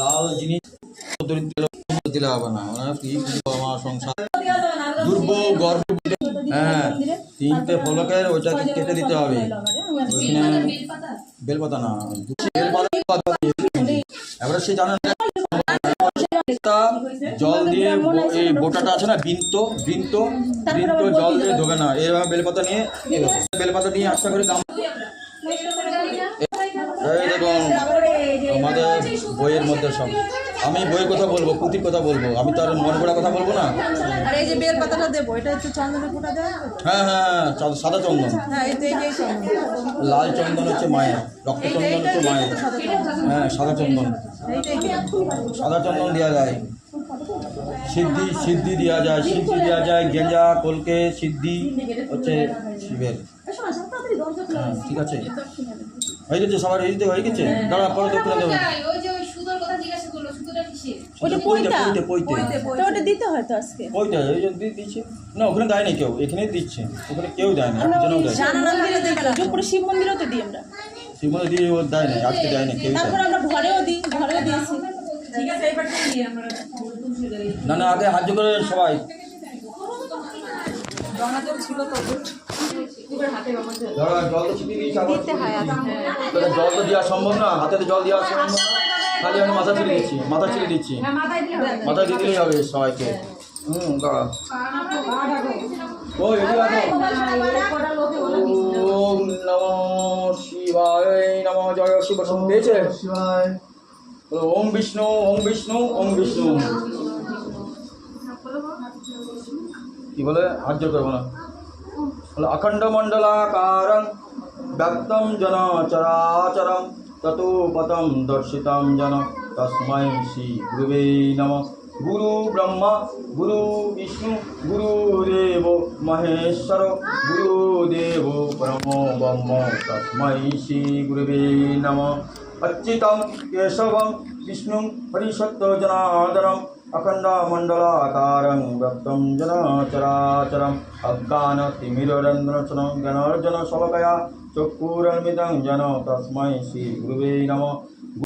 লাল জিনিস দিলে হবে না, আমার সংসার দুর্ভোগ গর্ব, হ্যাঁ 3টে ফলকের ওইটাকে কেটে দিতে হবে। ওইখানে বেলপাতা না, এবারে সে জানেন জল দিয়ে এই বোটাটা আছে না, বৃন্ত বৃন্ত বৃন্ত জল দিয়ে ধোবে না, এভাবে বেলপাতা নিয়ে আস্তে করে কাম। এই দেখুন আমাদের বইয়ের মধ্যে সব, আমি বইয়ের কথা বলবো, পুঁথির কথা বলবো, আমি তো আর মন করা কথা বলবো না। আর এই যে বেল পাতাটা দেবো, এটা হচ্ছে চন্দনের ফোঁটা দেওয়া। হ্যাঁ হ্যাঁ সাদা চন্দন, হ্যাঁ এই চন্দন। লাল চন্দন হচ্ছে মায়ের, রক্ত চন্দন হচ্ছে মায়ের, হ্যাঁ সাদা চন্দন, সাদা চন্দন দেওয়া যায়। সিদ্ধি দেওয়া যায়, সিদ্ধি দেওয়া যায়, গেঞ্জা কলকে সিদ্ধি হচ্ছে শিবের। হ্যাঁ ঠিক আছে, হয়ে গেছে সবার হয়ে গেছে। দাঁড়া পরে তো করে দেবো। না ওখানে দেয় না কেউ, এখানে দিচ্ছে, ওখানে কেউ দেয় না, শিব মন্দিরেও তো দিই আমরা, শিব মন্দির দিয়ে ও দেয় না, আজকে দেয় না কেউ। না না আগে হাত করে সবাই জল তো ছিটিয়ে দিয়েছি, জল তো দেওয়া সম্ভব না, হাতে জল দেওয়া সম্ভব না, খালি আমি মাথা ছিঁড়ে দিচ্ছি, মাথায় দিয়ে দিলেই হবে সবাইকে। দাঁড়া ওম নমঃ শিবায় নমঃ, জয় শিব পেয়েছে। ওম বিষ্ণু ওম বিষ্ণু ওম বিষ্ণু, কি বলে হাত জোর করবো না, বলে অখণ্ড মণ্ডলাকারং ব্যক্তম জন চরাচরম ততো পতম দর্শিতম জন তস্मै শ্রী গুরুবে নমঃ। গুরু ব্রহ্মা গুরু বিষ্ণু গুরুদেব মহেশ্বর গুরুদেব পরম ব্রহ্ম তস্मै শ্রী গুরুবে নমঃ। অচ্যুতম কেশবম বিষ্ণুং হরিসত্য জনার্দনম অখণ্ডমণ্ডলাকারং ব্যক্তম জন চরাচরম অজ্ঞানতিমিররন্ধ্রচनं জ্ঞানার্জনশলাকয়া চক্ষুরন্মিतं যেন তস্मै শ্রী গুরুবে নমঃ।